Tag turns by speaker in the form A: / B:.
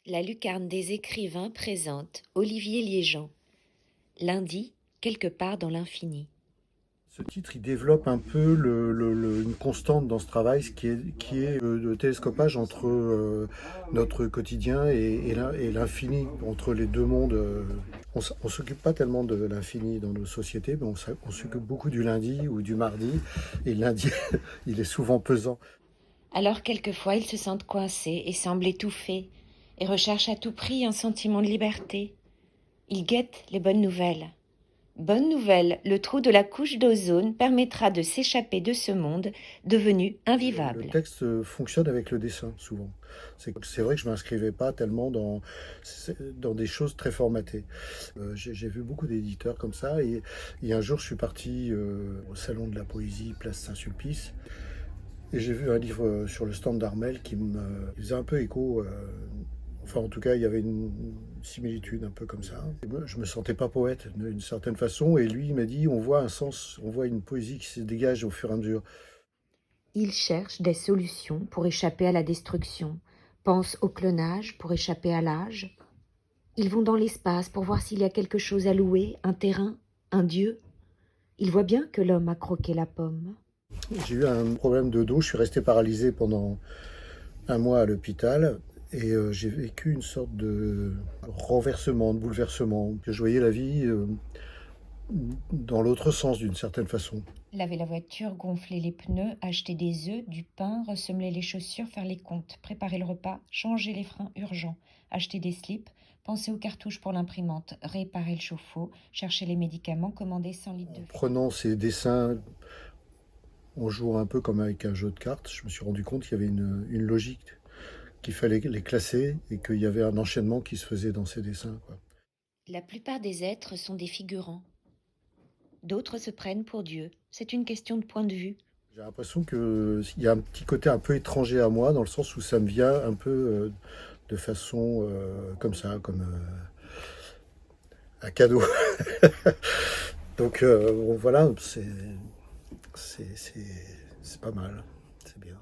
A: La lucarne des écrivains présente Olivier Liégeant. Lundi, quelque part dans l'infini.
B: Ce titre, il développe un peu une constante dans ce travail, qui est le télescopage entre notre quotidien et l'infini, entre les deux mondes. On s'occupe pas tellement de l'infini dans nos sociétés, mais on s'occupe beaucoup du lundi ou du mardi. Et le lundi, il est souvent pesant.
A: Alors quelquefois ils se sentent coincés et semblent étouffés, et recherchent à tout prix un sentiment de liberté. Ils guettent les bonnes nouvelles. Bonne nouvelle, le trou de la couche d'ozone permettra de s'échapper de ce monde devenu
B: Le
A: invivable.
B: texte fonctionne avec le dessin, souvent. C'est vrai que je ne m'inscrivais pas tellement dans des choses très formatées. J'ai vu beaucoup d'éditeurs comme ça, et un jour, je suis parti au Salon de la Poésie, place Saint-Sulpice, et j'ai vu un livre sur le stand d'Armel qui me faisait un peu écho. Enfin, en tout cas, il y avait une similitude un peu comme ça. Et moi, je me sentais pas poète d'une certaine façon, et lui, il m'a dit, on voit un sens, on voit une poésie qui se dégage au fur et à mesure.
A: Ils cherchent des solutions pour échapper à la destruction, pensent au clonage pour échapper à l'âge. Ils vont dans l'espace pour voir s'il y a quelque chose à louer, un terrain, un dieu. Ils voient bien que l'homme a croqué la pomme.
B: J'ai eu un problème de dos, je suis resté paralysé pendant un mois à l'hôpital, et j'ai vécu une sorte de renversement, de bouleversement. Je voyais la vie dans l'autre sens d'une certaine façon.
A: Laver la voiture, gonfler les pneus, acheter des œufs, du pain, ressemeler les chaussures, faire les comptes, préparer le repas, changer les freins urgents, acheter des slips, penser aux cartouches pour l'imprimante, réparer le chauffe-eau, chercher les médicaments, commander 100 litres de
B: En
A: fioul.
B: prenant ces dessins, on joue un peu comme avec un jeu de cartes. Je me suis rendu compte qu'il y avait une logique, qu'il fallait les classer, et qu'il y avait un enchaînement qui se faisait dans ces dessins, quoi.
A: La plupart des êtres sont des figurants. D'autres se prennent pour Dieu. C'est une question de point de vue.
B: J'ai l'impression qu'il y a un petit côté un peu étranger à moi, dans le sens où ça me vient un peu de façon comme ça, comme un cadeau. Donc bon, voilà, c'est pas mal, c'est bien.